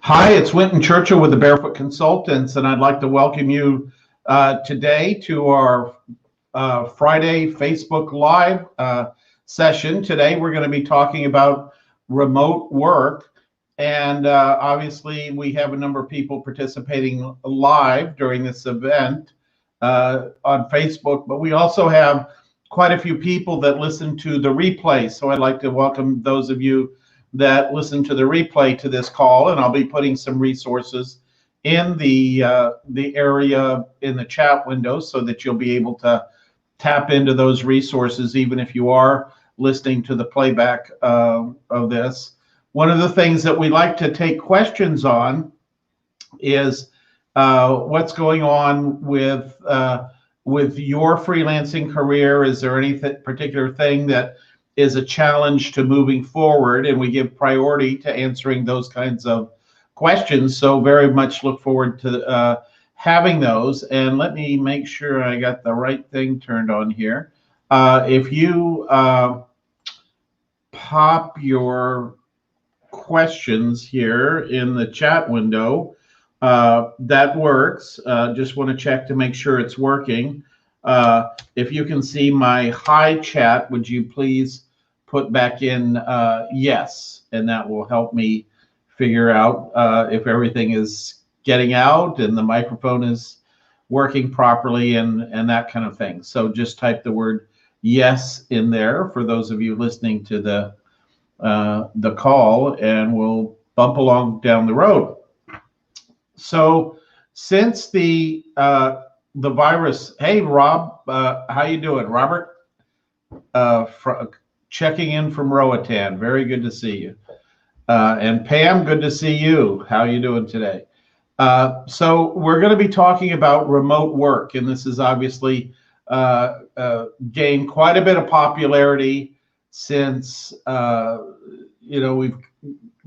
Hi, it's Winton Churchill with the Barefoot Consultants, and I'd like to welcome you today to our Friday Facebook Live session. Today, we're going to be talking about remote work, and obviously, we have a number of people participating live during this event on Facebook, but we also have quite a few people that listen to the replay. So I'd like to welcome those of you that listen to the replay to this call, and I'll be putting some resources in the area in the chat window so that you'll be able to tap into those resources even if you are listening to the playback of this. One of the things that we like to take questions on is what's going on with your freelancing career. Is there any particular thing that is a challenge to moving forward? And we give priority to answering those kinds of questions. So very much look forward to having those. And let me make sure I got the right thing turned on here. If you pop your questions here in the chat window, that works. Just want to check to make sure it's working. If you can see my hi chat, would you please put back in yes, and that will help me figure out if everything is getting out and the microphone is working properly and that kind of thing. So just type the word yes in there for those of you listening to the call, and we'll bump along down the road. So since the virus, hey Rob, how you doing, Robert? Checking in from Roatan. Very good to see you. And Pam, good to see you. How are you doing today? So we're going to be talking about remote work, and this has obviously gained quite a bit of popularity since we've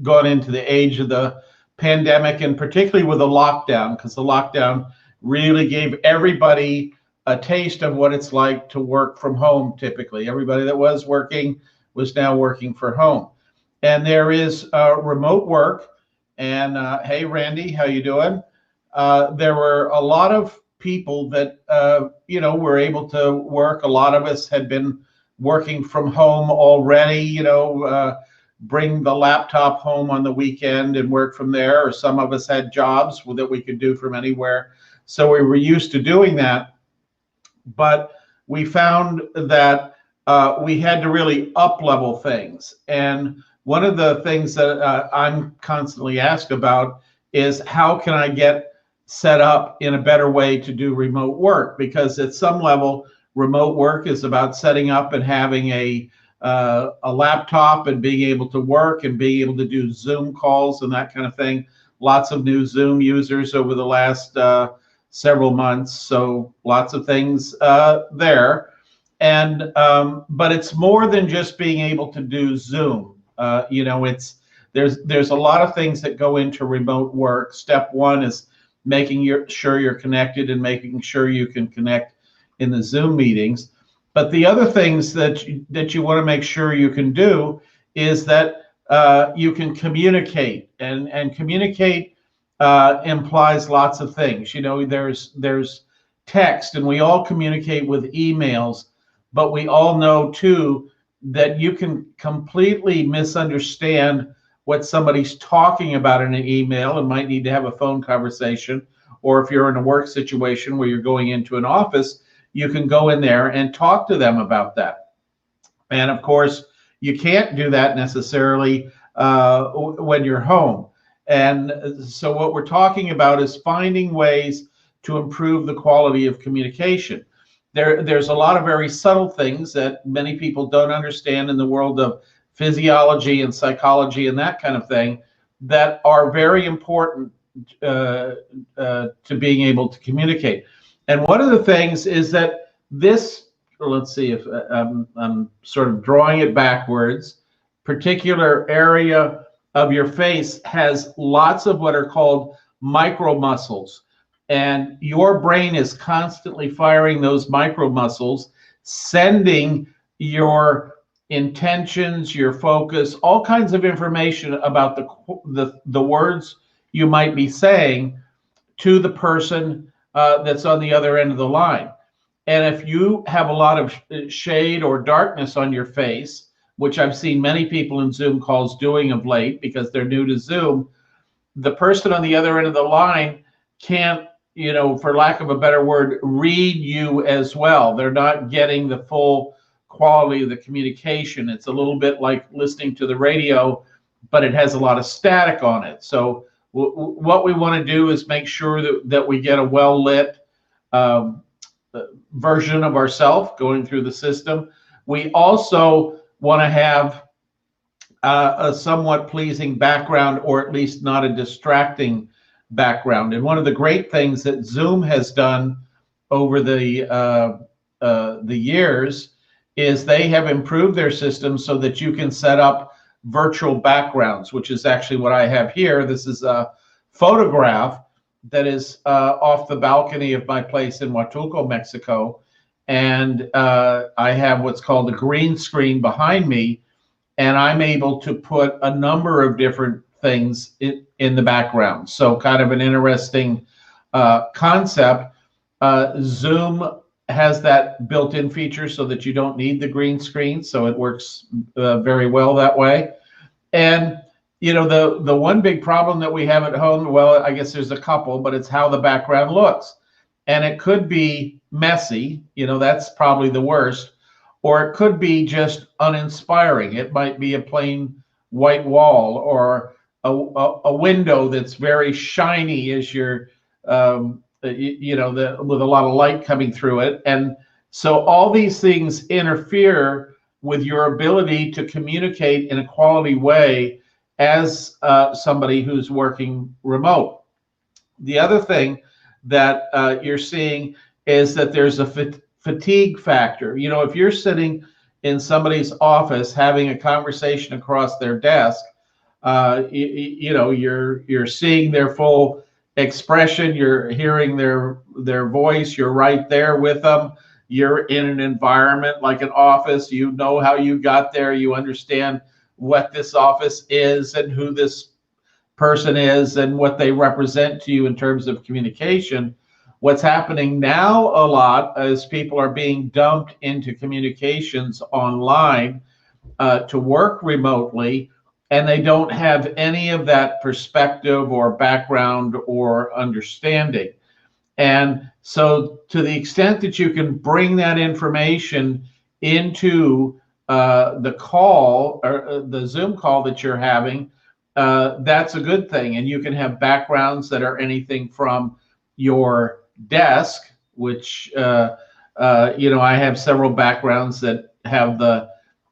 gone into the age of the pandemic, and particularly with the lockdown, because the lockdown really gave everybody a taste of what it's like to work from home. Typically, everybody that was working was now working from home, and there is remote work. And hey, Randy, how you doing? There were a lot of people that were able to work. A lot of us had been working from home already. Bring the laptop home on the weekend and work from there. Or some of us had jobs that we could do from anywhere, so we were used to doing that. But we found that we had to really up-level things. And one of the things that I'm constantly asked about is how can I get set up in a better way to do remote work? Because at some level, remote work is about setting up and having a laptop and being able to work and being able to do Zoom calls and that kind of thing. Lots of new Zoom users over the last several months, so lots of things there. And but it's more than just being able to do Zoom. There's a lot of things that go into remote work. Step one is making sure you're connected and making sure you can connect in the Zoom meetings. But the other things that you want to make sure you can do is that you can communicate, and communicate implies lots of things. There's text, and we all communicate with emails, but we all know too that you can completely misunderstand what somebody's talking about in an email and might need to have a phone conversation. Or if you're in a work situation where you're going into an office, you can go in there and talk to them about that. And of course, you can't do that necessarily when you're home. And so what we're talking about is finding ways to improve the quality of communication. There's a lot of very subtle things that many people don't understand in the world of physiology and psychology and that kind of thing that are very important to being able to communicate. And one of the things is that this, let's see if I'm sort of drawing it backwards, particular area of your face has lots of what are called micro muscles. And your brain is constantly firing those micro muscles, sending your intentions, your focus, all kinds of information about the words you might be saying to the person that's on the other end of the line. And if you have a lot of shade or darkness on your face, which I've seen many people in Zoom calls doing of late because they're new to Zoom, the person on the other end of the line can't, you know, for lack of a better word, read you as well. They're not getting the full quality of the communication. It's a little bit like listening to the radio, but it has a lot of static on it. So what we want to do is make sure that we get a well-lit version of ourselves going through the system. We also want to have a somewhat pleasing background, or at least not a distracting background. And one of the great things that Zoom has done over the years is they have improved their system so that you can set up virtual backgrounds, which is actually what I have here. This is a photograph that is off the balcony of my place in Huatulco, Mexico. And I have what's called a green screen behind me, and I'm able to put a number of different things in the background. So kind of an interesting concept. Zoom has that built-in feature so that you don't need the green screen. So it works very well that way. And you know, the one big problem that we have at home, well, I guess there's a couple, but it's how the background looks. And it could be messy, you know, that's probably the worst, or it could be just uninspiring. It might be a plain white wall, or a window that's very shiny as you're, you know, with a lot of light coming through it. And so all these things interfere with your ability to communicate in a quality way as somebody who's working remote. The other thing that you're seeing is that there's a fatigue factor. You know, if you're sitting in somebody's office having a conversation across their desk, you know, you're seeing their full expression, you're hearing their voice, you're right there with them. You're in an environment like an office, you know how you got there, you understand what this office is and who this person is and what they represent to you in terms of communication. What's happening now a lot is people are being dumped into communications online to work remotely, and they don't have any of that perspective or background or understanding. And so to the extent that you can bring that information into the call or the Zoom call that you're having, that's a good thing. And you can have backgrounds that are anything from your desk, which, you know, I have several backgrounds that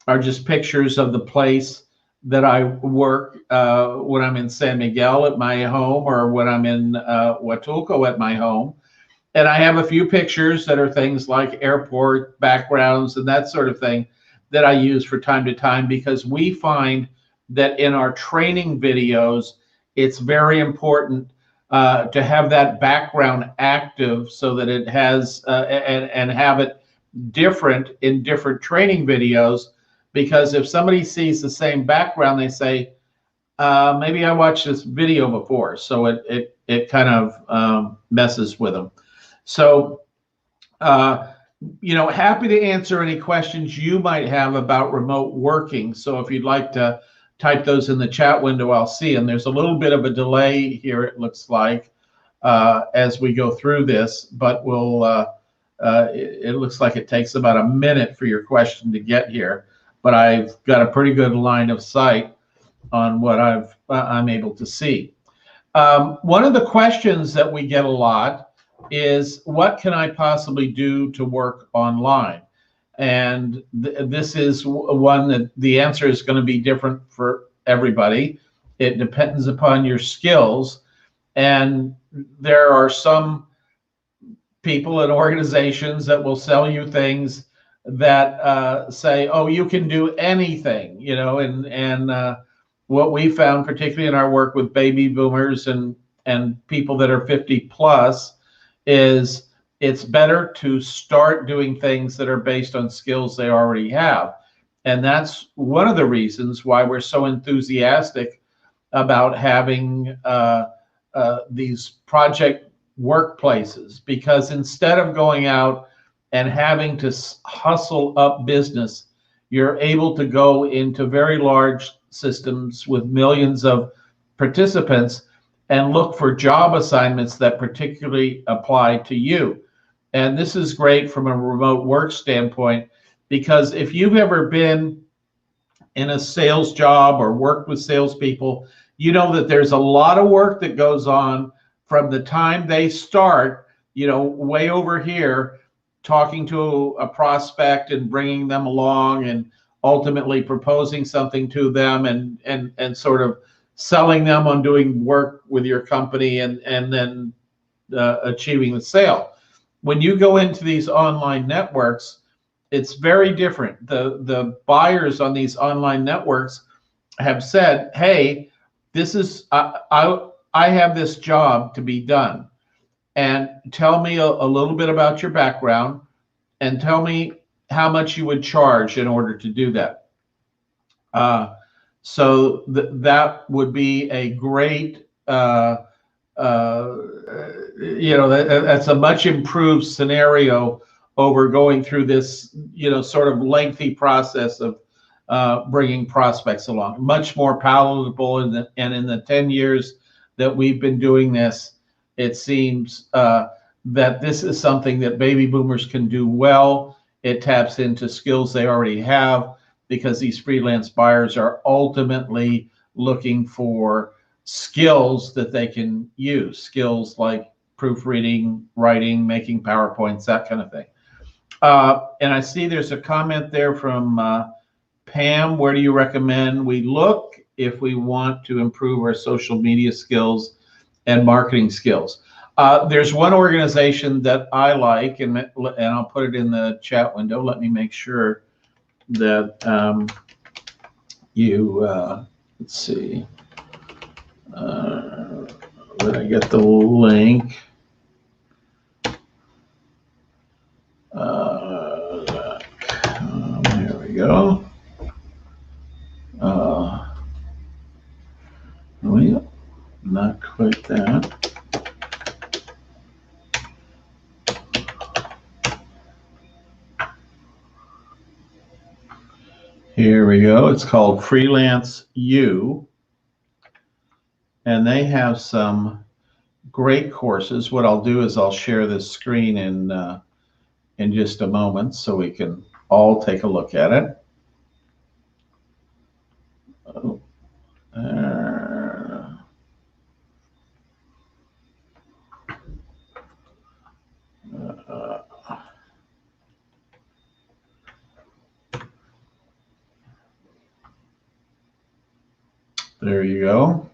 are just pictures of the place that I work when I'm in San Miguel at my home, or when I'm in Huatulco at my home. And I have a few pictures that are things like airport backgrounds and that sort of thing that I use from time to time, because we find that in our training videos, it's very important to have that background active so that it has and have it different in different training videos. Because if somebody sees the same background, they say, maybe I watched this video before. So it kind of messes with them. So, you know, happy to answer any questions you might have about remote working. So if you'd like to type those in the chat window, I'll see them. There's a little bit of a delay here, it looks like, as we go through this, but it looks like it takes about a minute for your question to get here. But I've got a pretty good line of sight on what I'm able to see. One of the questions that we get a lot is, what can I possibly do to work online? And this is one that the answer is going to be different for everybody. It depends upon your skills. And there are some people and organizations that will sell you things that say, oh, you can do anything, you know, and what we found, particularly in our work with baby boomers and people that are 50 plus, is it's better to start doing things that are based on skills they already have. And that's one of the reasons why we're so enthusiastic about having these project workplaces, because instead of going out and having to hustle up business, you're able to go into very large systems with millions of participants and look for job assignments that particularly apply to you. And this is great from a remote work standpoint, because if you've ever been in a sales job or worked with salespeople, you know that there's a lot of work that goes on from the time they start, way over here, talking to a prospect and bringing them along and ultimately proposing something to them and sort of selling them on doing work with your company and then achieving the sale. When you go into these online networks, it's very different. The buyers on these online networks have said, hey, this is I have this job to be done, and tell me a little bit about your background and tell me how much you would charge in order to do that. So that would be a great, that's a much improved scenario over going through this, sort of lengthy process of bringing prospects along. Much more palatable, and in the 10 years that we've been doing this, it seems that this is something that baby boomers can do well. It taps into skills they already have, because these freelance buyers are ultimately looking for skills that they can use, skills like proofreading, writing, making PowerPoints, that kind of thing. And I see there's a comment there from Pam. Where do you recommend we look if we want to improve our social media skills and marketing skills? There's one organization that I like, and I'll put it in the chat window. Let me make sure that let's see, did I get the link? Here we go. Not quite that. Here we go. It's called Freelance U, and they have some great courses. What I'll do is I'll share this screen in just a moment so we can all take a look at it. Oh, there you go.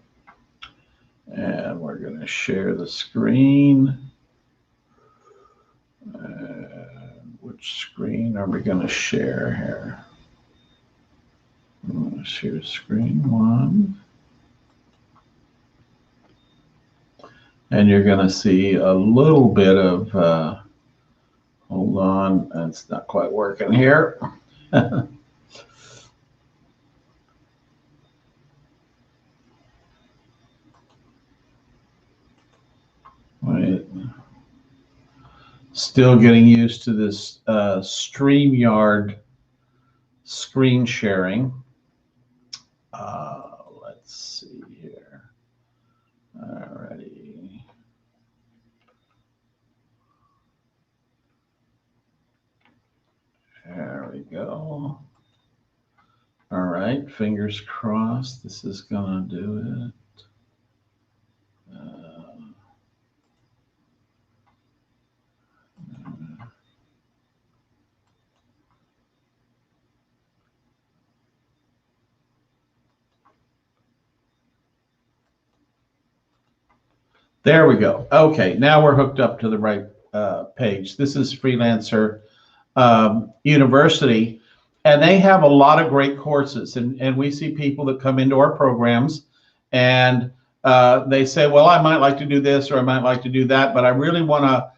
And we're going to share the screen. Which screen are we going to share here? Let's share screen one. And you're going to see a little bit of, hold on, it's not quite working here. Wait. Still getting used to this StreamYard screen sharing. Let's see here. Alrighty. There we go. All right, fingers crossed this is gonna do it. There we go. Okay, now we're hooked up to the right page. This is Freelancer University, and they have a lot of great courses. And we see people that come into our programs and they say, well, I might like to do this or I might like to do that, but I really want to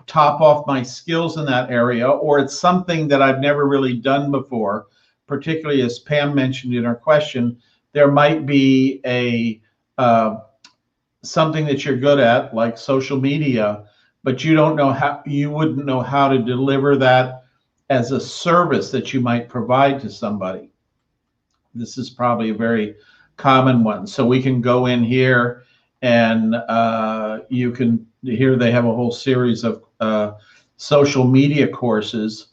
top off my skills in that area, or it's something that I've never really done before. Particularly, as Pam mentioned in her question, there might be a something that you're good at, like social media, but you don't know how, you wouldn't know how to deliver that as a service that you might provide to somebody. This is probably a very common one. So we can go in here and you can, here they have a whole series of social media courses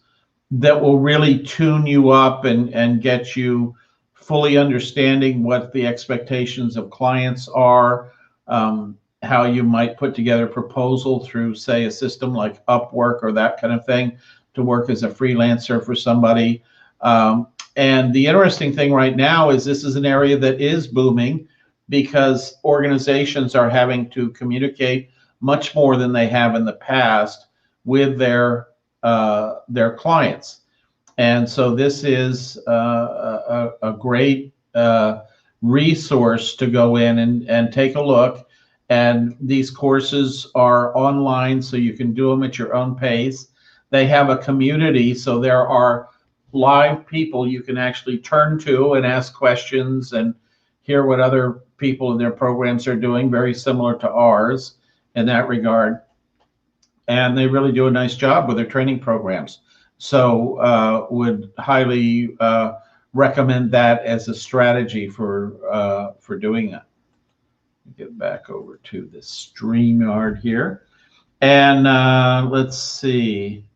that will really tune you up and get you fully understanding what the expectations of clients are, how you might put together a proposal through, say, a system like Upwork or that kind of thing to work as a freelancer for somebody. And the interesting thing right now is this is an area that is booming because organizations are having to communicate much more than they have in the past with their clients. And so this is a great resource to go in and take a look. And these courses are online, so you can do them at your own pace. They have a community, so there are live people you can actually turn to and ask questions and hear what other people in their programs are doing, very similar to ours in that regard. And they really do a nice job with their training programs. So would highly recommend that as a strategy for doing that. Get back over to the StreamYard here. And let's see.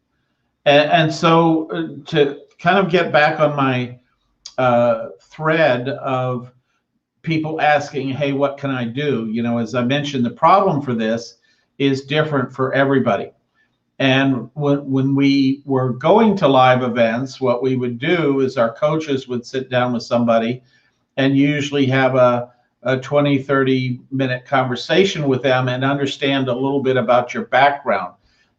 And so to kind of get back on my thread of people asking, hey, what can I do? You know, as I mentioned, the problem for this is different for everybody. And when we were going to live events, what we would do is our coaches would sit down with somebody and usually have a 20, 30-minute conversation with them and understand a little bit about your background,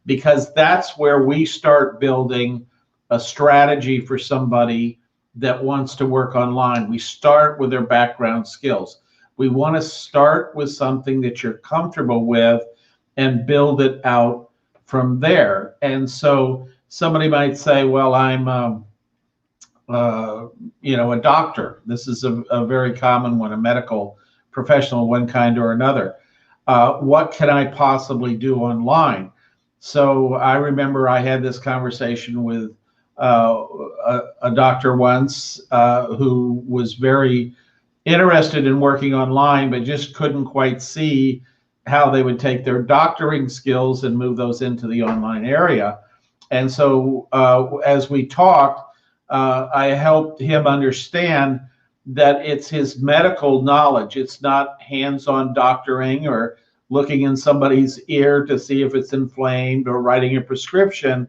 because that's where we start building a strategy for somebody that wants to work online. We start with their background skills. We want to start with something that you're comfortable with and build it out from there. And so somebody might say, well, I'm you know, a doctor. This is a very common one, a medical professional of one kind or another. What can I possibly do online? So I remember I had this conversation with a doctor once who was very interested in working online, but just couldn't quite see how they would take their doctoring skills and move those into the online area. And so as we talked, I helped him understand that it's his medical knowledge. It's not hands-on doctoring or looking in somebody's ear to see if it's inflamed or writing a prescription.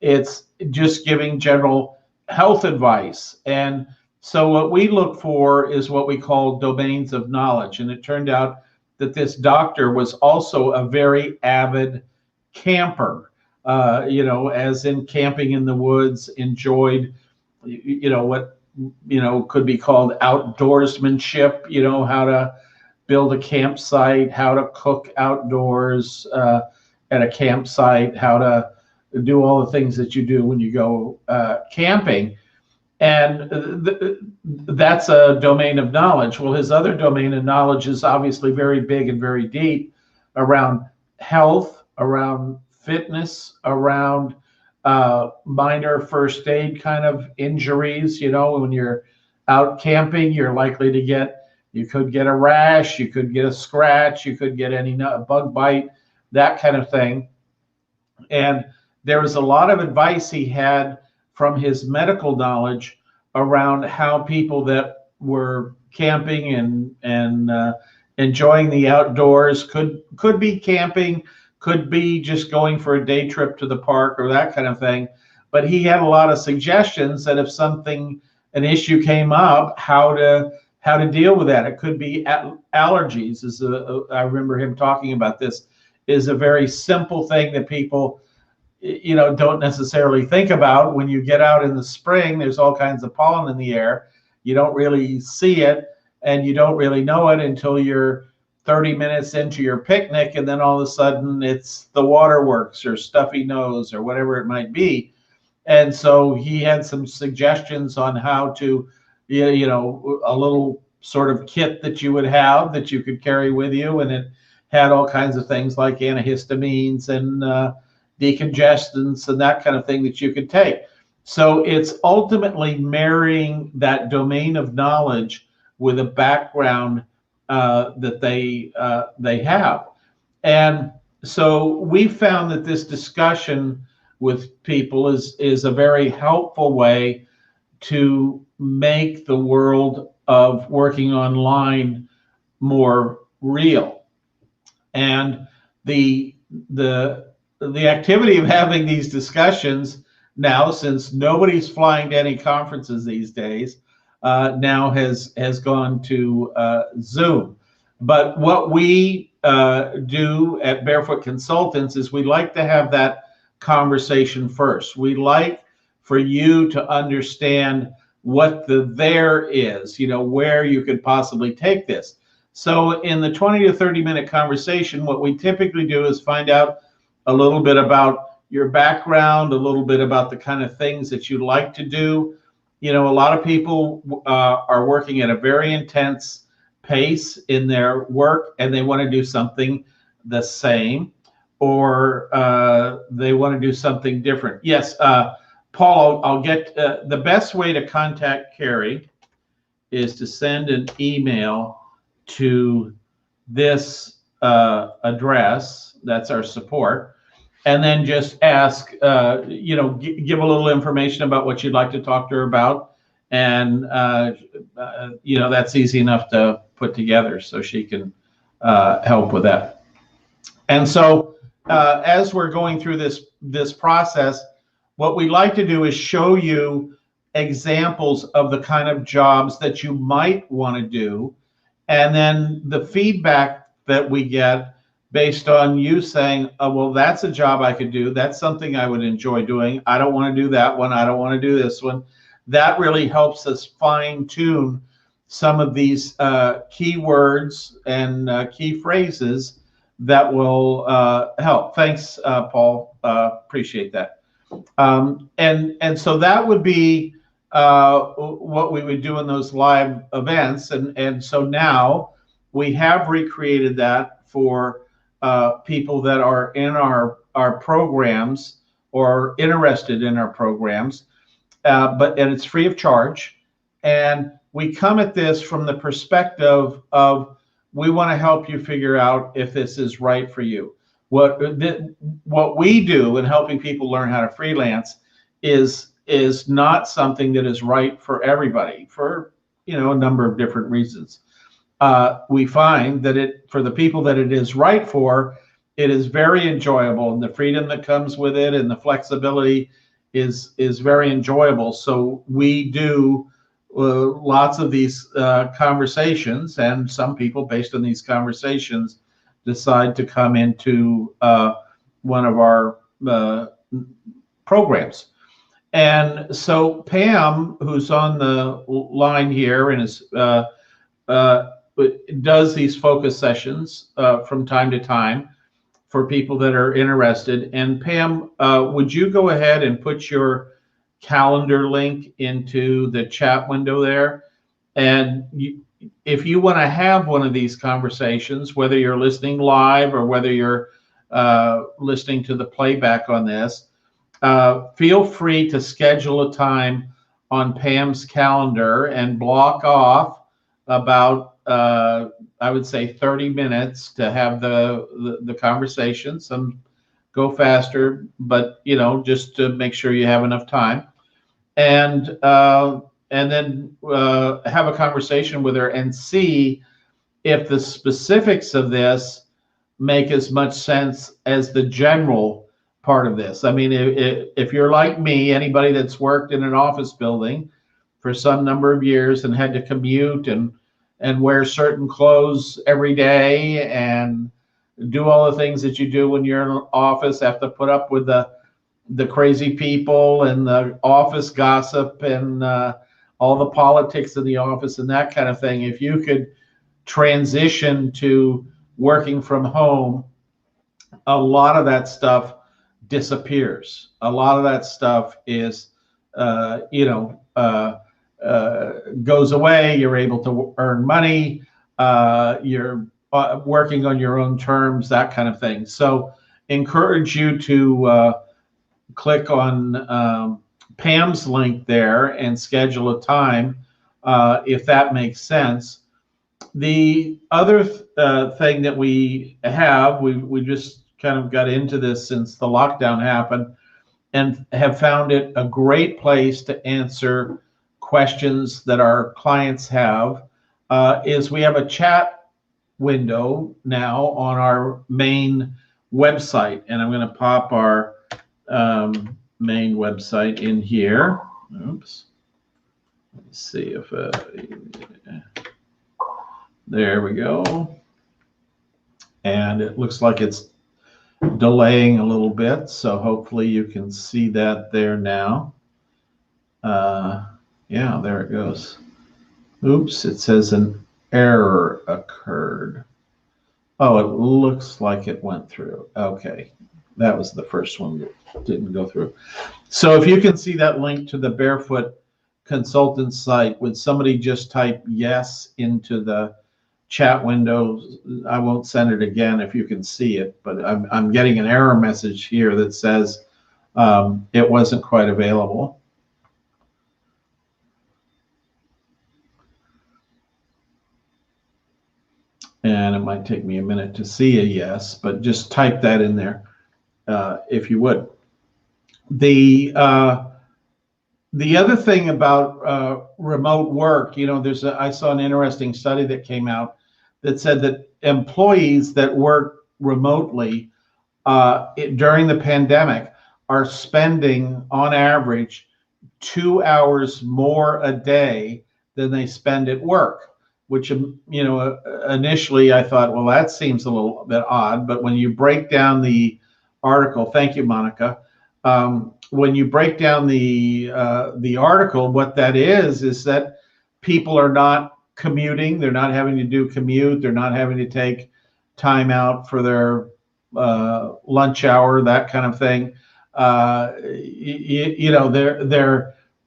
It's just giving general health advice. And so what we look for is what we call domains of knowledge. And it turned out that this doctor was also a very avid camper, you know, as in camping in the woods, enjoyed, you know, what, you know, could be called outdoorsmanship, you know, how to build a campsite, how to cook outdoors at a campsite, how to do all the things that you do when you go camping. And that's a domain of knowledge. Well, his other domain of knowledge is obviously very big and very deep around health, around fitness, around minor first aid kind of injuries. You know, when you're out camping, you're likely to get, you could get a rash, you could get a scratch, you could get any bug bite, that kind of thing. And there was a lot of advice he had from his medical knowledge around how people that were camping and enjoying the outdoors could be camping, could be just going for a day trip to the park or that kind of thing. But he had a lot of suggestions that if something, an issue came up, how to deal with that. It could be allergies. I remember him talking about this, is a very simple thing that people, you know, don't necessarily think about. When you get out in the spring, there's all kinds of pollen in the air. You don't really see it and you don't really know it until you're 30 minutes into your picnic, and then all of a sudden it's the waterworks or stuffy nose or whatever it might be. And so he had some suggestions on how to, you know, a little sort of kit that you would have that you could carry with you, and it had all kinds of things like antihistamines and decongestants and that kind of thing that you could take. So it's ultimately marrying that domain of knowledge with a background that they have. And so we found that this discussion with people is a very helpful way to make the world of working online more real. And the activity of having these discussions now, since nobody's flying to any conferences these days, now has gone to Zoom. But what we do at Barefoot Consultants is we like to have that conversation first. We like for you to understand what the there is, where you could possibly take this. So in the 20 to 30 minute conversation, what we typically do is find out a little bit about your background, a little bit about the kind of things that you like to do. A lot of people are working at a very intense pace in their work, and they want to do something the same, or they want to do something different. Yes, Paul, I'll get the best way to contact Carrie is to send an email to this address. That's our support. And then just ask, give a little information about what you'd like to talk to her about. And, that's easy enough to put together, so she can help with that. And so as we're going through this process, what we like to do is show you examples of the kind of jobs that you might want to do. And then the feedback that we get based on you saying, oh, well, that's a job I could do. That's something I would enjoy doing. I don't want to do that one. I don't want to do this one. That really helps us fine tune some of these key words and key phrases that will help. Thanks, Paul. Appreciate that. And so that would be what we would do in those live events. And so now we have recreated that for people that are in our programs or interested in our programs, and it's free of charge. And we come at this from the perspective of we want to help you figure out if this is right for you. What we do in helping people learn how to freelance is not something that is right for everybody for a number of different reasons. We find that for the people that it is right for, it is very enjoyable, and the freedom that comes with it and the flexibility is very enjoyable. So we do lots of these conversations, and some people based on these conversations decide to come into one of our programs. And so Pam, who's on the line here and is does these focus sessions from time to time for people that are interested. And Pam, would you go ahead and put your calendar link into the chat window there? And if you want to have one of these conversations, whether you're listening live or whether you're listening to the playback on this, feel free to schedule a time on Pam's calendar and block off about I would say 30 minutes to have the conversation. Some go faster, but just to make sure you have enough time, and then have a conversation with her and see if the specifics of this make as much sense as the general part of this. I mean, if you're like me, anybody that's worked in an office building for some number of years and had to commute and wear certain clothes every day and do all the things that you do when you're in an office, have to put up with the crazy people and the office gossip and all the politics in the office and that kind of thing. If you could transition to working from home, a lot of that stuff disappears. A lot of that stuff is, goes away. You're able to earn money. You're working on your own terms, that kind of thing. So encourage you to click on Pam's link there and schedule a time if that makes sense. The other thing that we have, we just kind of got into this since the lockdown happened, and have found it a great place to answer questions that our clients have, is we have a chat window now on our main website. And I'm going to pop our main website in here. Oops. Let's see if, there we go. And it looks like it's delaying a little bit, so hopefully you can see that there now. Yeah, there it goes. Oops, it says an error occurred. Oh, it looks like it went through. Okay, that was the first one that didn't go through. So if you can see that link to the Barefoot Consultant site, would somebody just type yes into the chat window? I won't send it again if you can see it, but I'm getting an error message here that says it wasn't quite available. And it might take me a minute to see a yes, but just type that in there if you would. The other thing about remote work, you know, I saw an interesting study that came out that said that employees that work remotely during the pandemic are spending on average 2 hours more a day than they spend at work, which, you know, initially I thought, well, that seems a little bit odd. But when you break down the article, thank you, Monica. When you break down the article, what that is that people are not commuting. They're not having to do commute. They're not having to take time out for their lunch hour, that kind of thing. You know,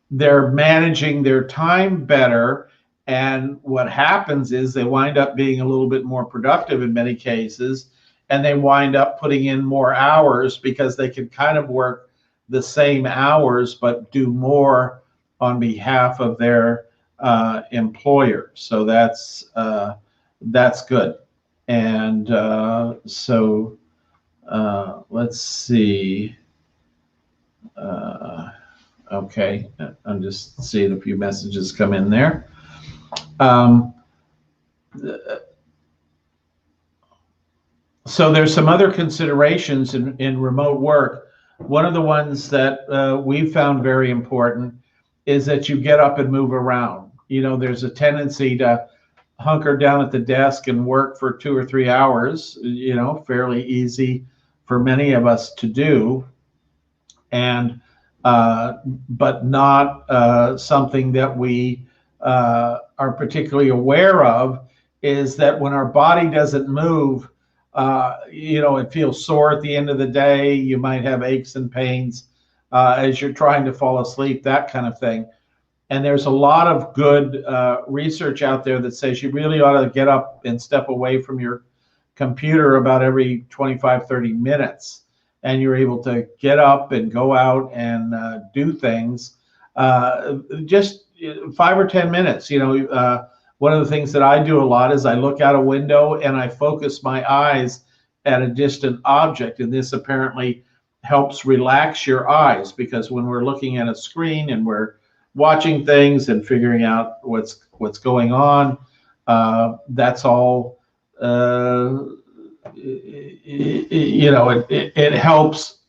they're managing their time better. And what happens is they wind up being a little bit more productive in many cases, and they wind up putting in more hours because they can kind of work the same hours but do more on behalf of their employer. So that's good. And so let's see. Okay, I'm just seeing a few messages come in there. So there's some other considerations in remote work. One of the ones that we found very important is that you get up and move around. You know, there's a tendency to hunker down at the desk and work for 2 or 3 hours, you know, fairly easy for many of us to do. And but not something that we are particularly aware of, is that when our body doesn't move, you know, it feels sore at the end of the day. You might have aches and pains as you're trying to fall asleep, that kind of thing. And there's a lot of good research out there that says you really ought to get up and step away from your computer about every 25, 30 minutes. And you're able to get up and go out and do things just 5 or 10 minutes. You know, one of the things that I do a lot is I look out a window and I focus my eyes at a distant object. And this apparently helps relax your eyes, because when we're looking at a screen and we're watching things and figuring out what's going on, that's all, you know, it helps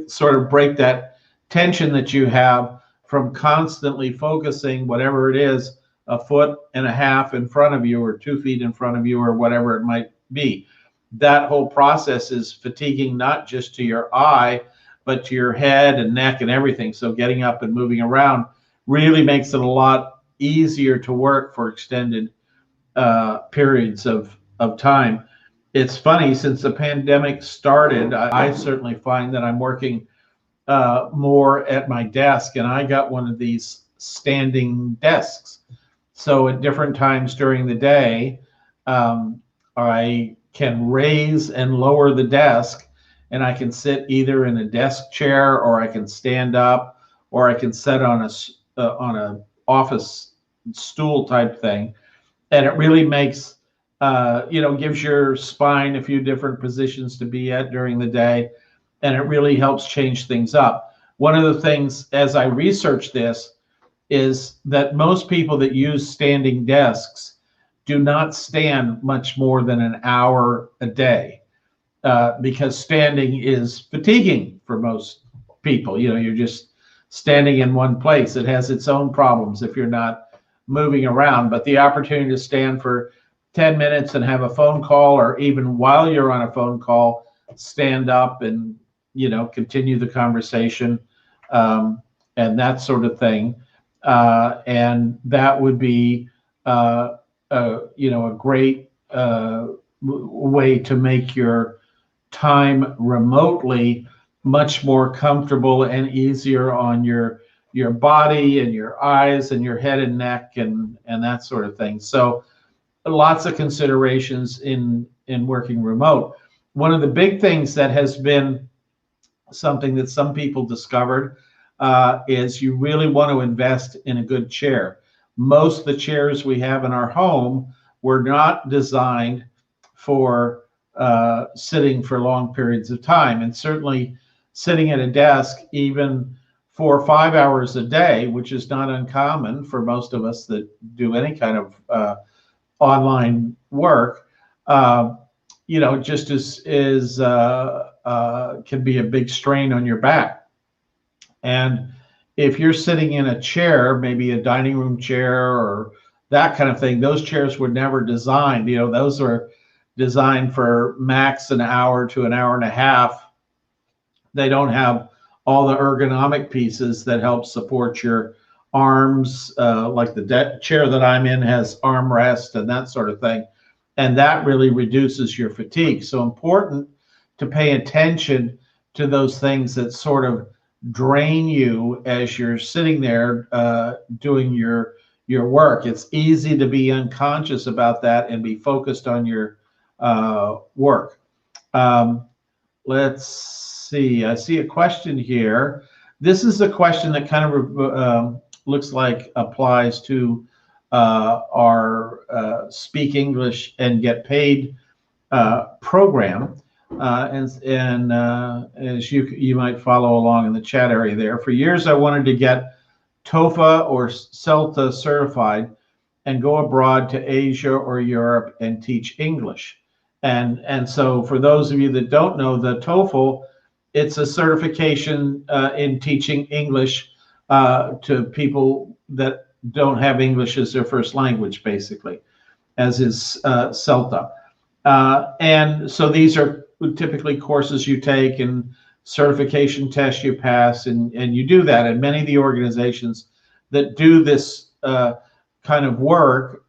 sort of break that tension that you have from constantly focusing whatever it is, 1.5 feet in front of you or 2 feet in front of you or whatever it might be. That whole process is fatiguing, not just to your eye, but to your head and neck and everything. So getting up and moving around really makes it a lot easier to work for extended periods of time. It's funny, since the pandemic started, I certainly find that I'm working more at my desk, and I got one of these standing desks. So at different times during the day, I can raise and lower the desk, and I can sit either in a desk chair, or I can stand up, or I can sit on a office stool type thing, and it really makes gives your spine a few different positions to be at during the day, and it really helps change things up. One of the things as I researched this is that most people that use standing desks do not stand much more than an hour a day, because standing is fatiguing for most people. You're just standing in one place. It has its own problems if you're not moving around, but the opportunity to stand for 10 minutes and have a phone call, or even while you're on a phone call, stand up and continue the conversation, and that sort of thing, and that would be a great way to make your time remotely much more comfortable and easier on your body and your eyes and your head and neck and that sort of thing. So lots of considerations in working remote. One of the big things that has been something that some people discovered is you really want to invest in a good chair. Most of the chairs we have in our home were not designed for sitting for long periods of time, and certainly sitting at a desk even 4 or 5 hours a day, which is not uncommon for most of us that do any kind of online work, just is can be a big strain on your back. And if you're sitting in a chair, maybe a dining room chair or that kind of thing, those chairs were never designed. Those are designed for max an hour to an hour and a half. They don't have all the ergonomic pieces that help support your arms, like the chair that I'm in has armrest and that sort of thing. And that really reduces your fatigue. So important to pay attention to those things that sort of drain you as you're sitting there doing your work. It's easy to be unconscious about that and be focused on your work. Let's see. I see a question here. This is a question that kind of looks like applies to our Speak English and Get Paid program. And as you might follow along in the chat area there, for years I wanted to get TOEFL or CELTA certified and go abroad to Asia or Europe and teach English. And so for those of you that don't know, the TOEFL, it's a certification in teaching English to people that don't have English as their first language, basically, as is CELTA. And so these are typically courses you take and certification tests you pass, and you do that. And many of the organizations that do this kind of work,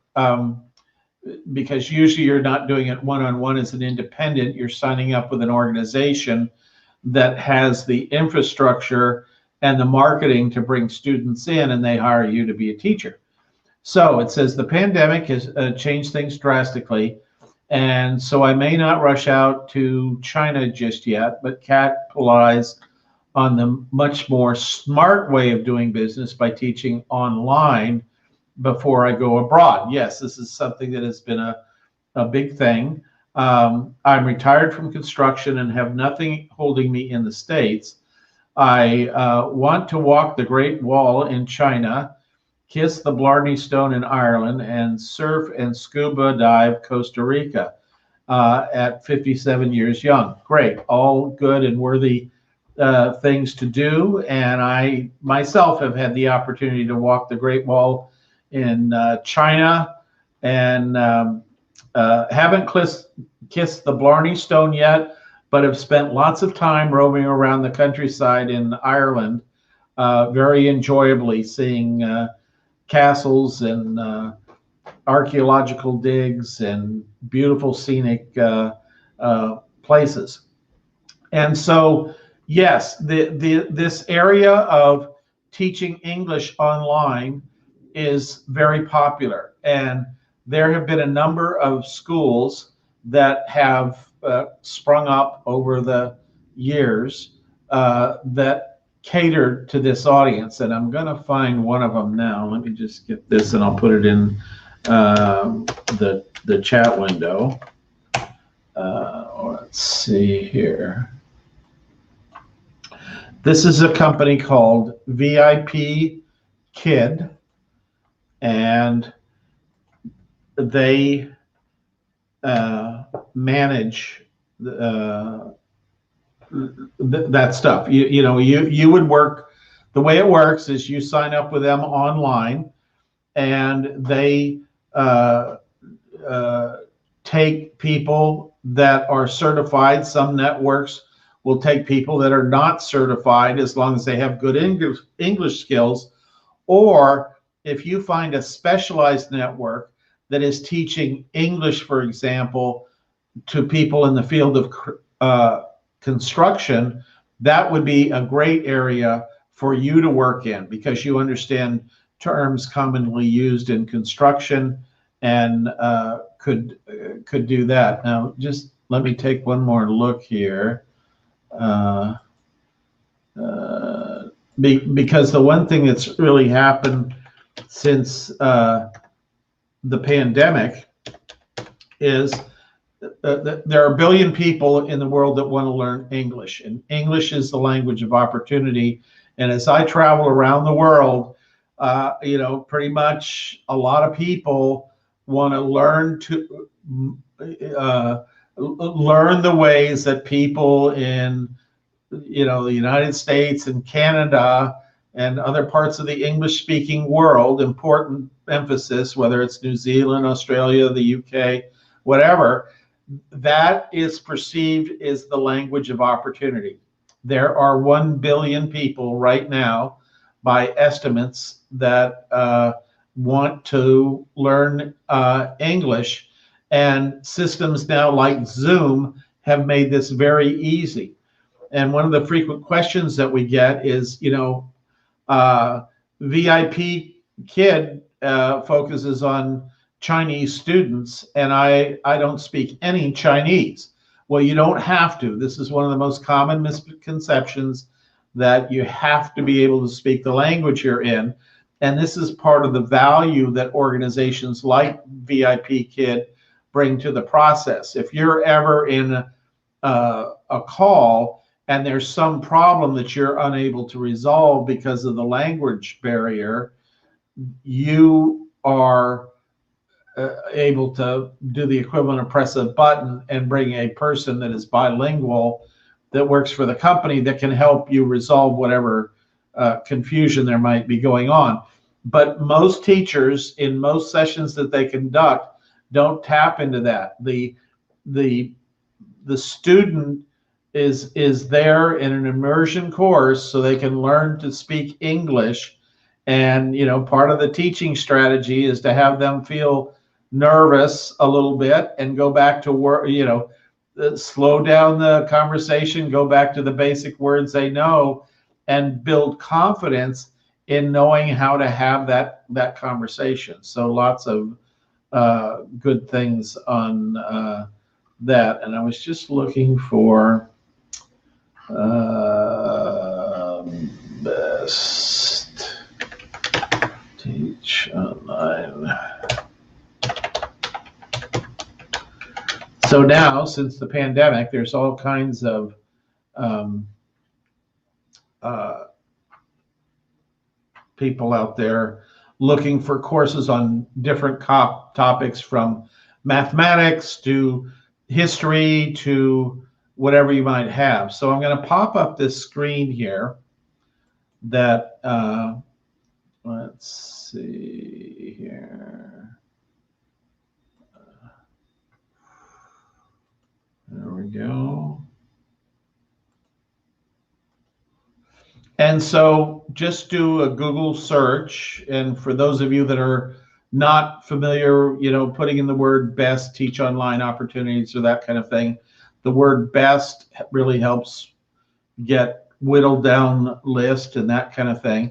because usually you're not doing it one-on-one as an independent, you're signing up with an organization that has the infrastructure and the marketing to bring students in, and they hire you to be a teacher. So it says the pandemic has changed things drastically, and so I may not rush out to China just yet, but capitalize on the much more smart way of doing business by teaching online before I go abroad. Yes, this is something that has been a big thing. I'm retired from construction and have nothing holding me in the States. I want to walk the Great Wall in China, kiss the Blarney Stone in Ireland, and surf and scuba dive Costa Rica at 57 years young. Great, all good and worthy things to do. And I myself have had the opportunity to walk the Great Wall in China, and haven't kissed the Blarney Stone yet, but have spent lots of time roaming around the countryside in Ireland, very enjoyably, seeing castles and archaeological digs and beautiful scenic places. And so, yes, this area of teaching English online is very popular. And there have been a number of schools that have sprung up over the years that cater to this audience. And I'm going to find one of them now. Let me just get this and I'll put it in the chat window. Let's see here. This is a company called VIP Kid, and they manage that stuff. You would work. The way it works is you sign up with them online, and they take people that are certified. Some networks will take people that are not certified as long as they have good English skills. Or if you find a specialized network that is teaching English, for example, to people in the field of construction, that would be a great area for you to work in, because you understand terms commonly used in construction and could do that. Now, just let me take one more look here. Because the one thing that's really happened since the pandemic is there are 1 billion people in the world that want to learn English, and English is the language of opportunity. And as I travel around the world, pretty much a lot of people want to learn learn the ways that people in the United States and Canada and other parts of the English-speaking world, important emphasis, whether it's New Zealand, Australia, the UK, whatever, that is perceived as the language of opportunity. There are 1 billion people right now, by estimates, that want to learn English. And systems now like Zoom have made this very easy. And one of the frequent questions that we get is, VIP Kid focuses on Chinese students, and I don't speak any Chinese. Well, you don't have to. This is one of the most common misconceptions, that you have to be able to speak the language you're in. And this is part of the value that organizations like VIP Kid bring to the process. If you're ever in a call and there's some problem that you're unable to resolve because of the language barrier, you are able to do the equivalent of press a button and bring a person that is bilingual that works for the company that can help you resolve whatever confusion there might be going on. But most teachers, in most sessions that they conduct, don't tap into that. The student is there in an immersion course so they can learn to speak English. And part of the teaching strategy is to have them feel nervous a little bit and go back to work, slow down the conversation, go back to the basic words they know, and build confidence in knowing how to have that conversation. So lots of good things on that. And I was just looking for best teach online. So now, since the pandemic, there's all kinds of people out there looking for courses on different topics, from mathematics to history to whatever you might have. So I'm going to pop up this screen here that, let's see here. There we go. And so just do a Google search. And for those of you that are not familiar, putting in the word best teach online opportunities or that kind of thing, the word best really helps get whittled down list and that kind of thing.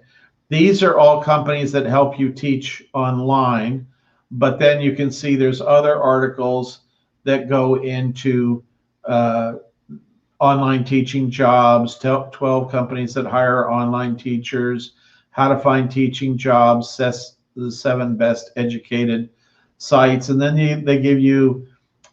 These are all companies that help you teach online, but then you can see there's other articles that go into online teaching jobs, 12 companies that hire online teachers, how to find teaching jobs, the 7 best educated sites. And then they give you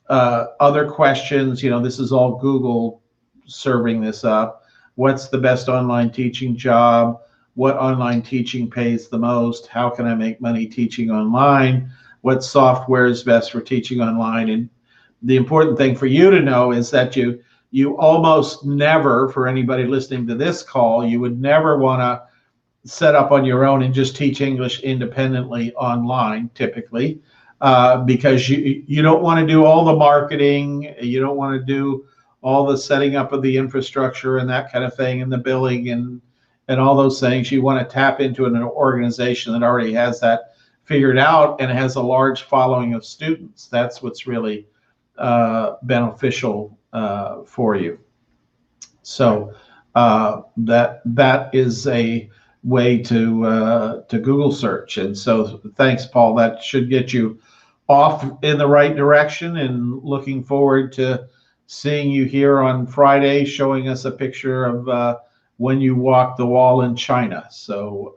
other questions. This is all Google serving this up. What's the best online teaching job? What online teaching pays the most? How can I make money teaching online? What software is best for teaching online? And the important thing for you to know is that you almost never, for anybody listening to this call, you would never want to set up on your own and just teach English independently online, typically, because you don't want to do all the marketing, you don't want to do all the setting up of the infrastructure and that kind of thing, and the billing and all those things. You want to tap into an organization that already has that figured out and has a large following of students. That's what's really beneficial for you. So that is a way to Google search. And so thanks, Paul. That should get you off in the right direction, and looking forward to seeing you here on Friday, showing us a picture of when you walk the wall in China. So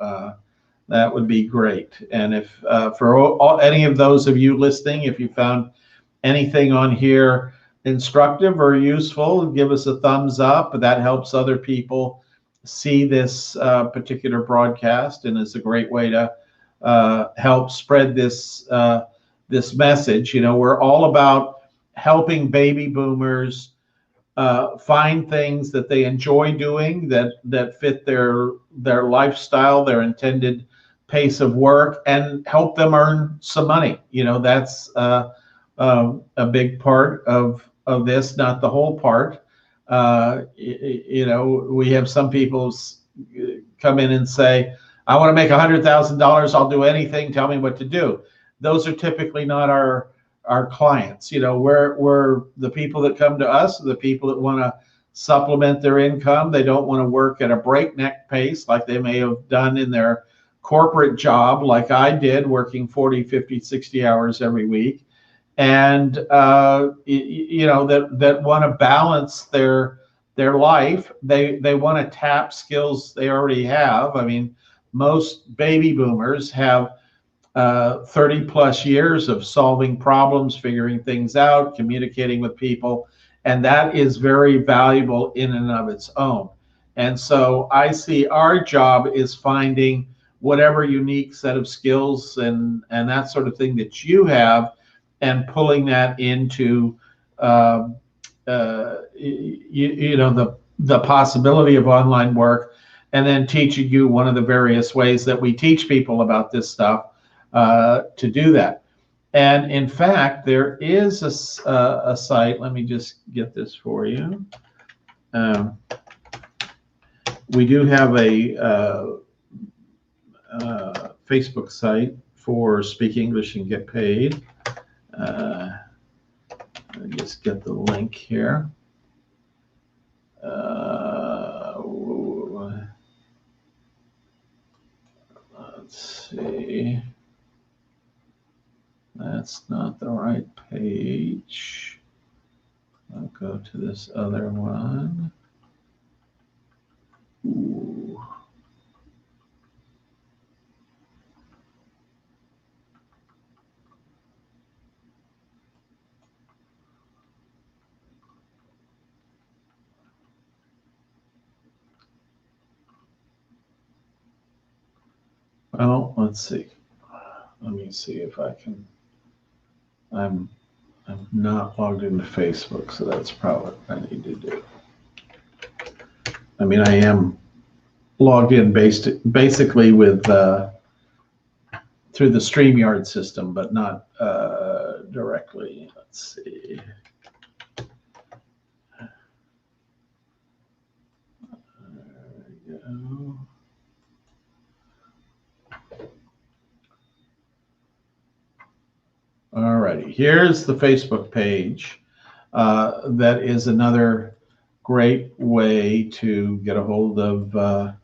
that would be great. And if for any of those of you listening, if you found anything on here instructive or useful, give us a thumbs up. That helps other people see this particular broadcast, and is a great way to help spread this message. We're all about helping baby boomers find things that they enjoy doing, that fit their lifestyle, their intended pace of work, and help them earn some money. That's a big part of this, not the whole part. We have some people come in and say, I want to make $100,000. I'll do anything. Tell me what to do. Those are typically not our clients. We're the people that come to us, the people that want to supplement their income. They don't want to work at a breakneck pace like they may have done in their corporate job, like I did, working 40, 50, 60 hours every week. And that want to balance their life. They want to tap skills they already have. I mean, most baby boomers have 30 plus years of solving problems, figuring things out, communicating with people, and that is very valuable in and of its own. And so I see our job is finding whatever unique set of skills and that sort of thing that you have, and pulling that into the possibility of online work, and then teaching you one of the various ways that we teach people about this stuff to do that. And in fact, there is a site. Let me just get this for you. We do have a Facebook site for Speak English and Get Paid. Let me just get the link here. Let's see. That's not the right page. I'll go to this other one. Ooh. Well, let's see. Let me see if I can. I'm not logged into Facebook, so that's probably what I need to do. I mean, I am logged in basically with through the StreamYard system, but not directly. Let's see. There we go. All righty, here's the Facebook page. That is another great way to get a hold of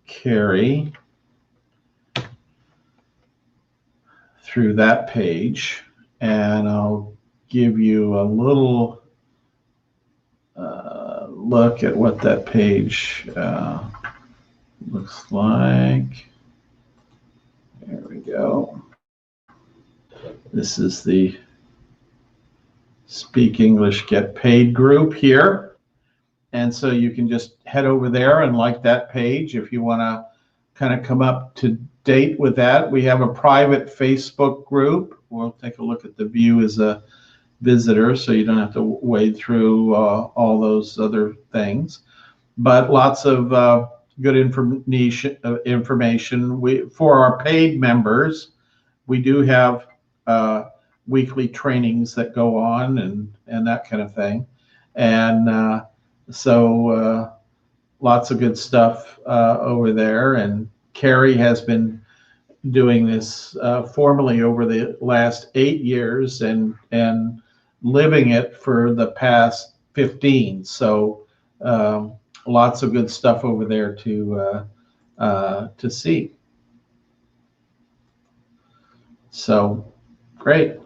Carrie. through that page, and I'll give you a little look at what that page looks like. There we go. This is the Speak English Get Paid group here. And so you can just head over there and like that page if you want to kind of come up to date with that. We have a private Facebook group. We'll take a look at the view as a visitor, so you don't have to wade through all those other things. But lots of good information. For our paid members, we do have weekly trainings that go on and that kind of thing. And so lots of good stuff over there. And Carrie has been doing this formally over the last 8 years and living it for the past 15. So lots of good stuff over there to see. So great.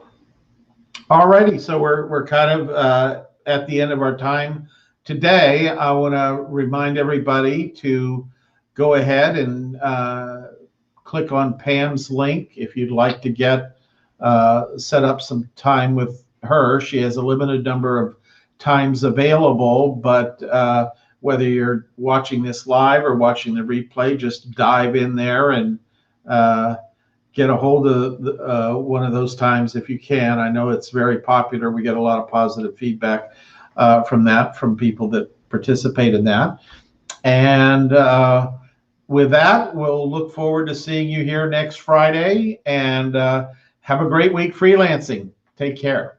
Alrighty, so we're kind of at the end of our time today. I want to remind everybody to go ahead and click on Pam's link if you'd like to get set up some time with her. She has a limited number of times available, but whether you're watching this live or watching the replay, just dive in there and get a hold of one of those times if you can. I know it's very popular. We get a lot of positive feedback from people that participate in that. And with that, we'll look forward to seeing you here next Friday, and have a great week freelancing. Take care.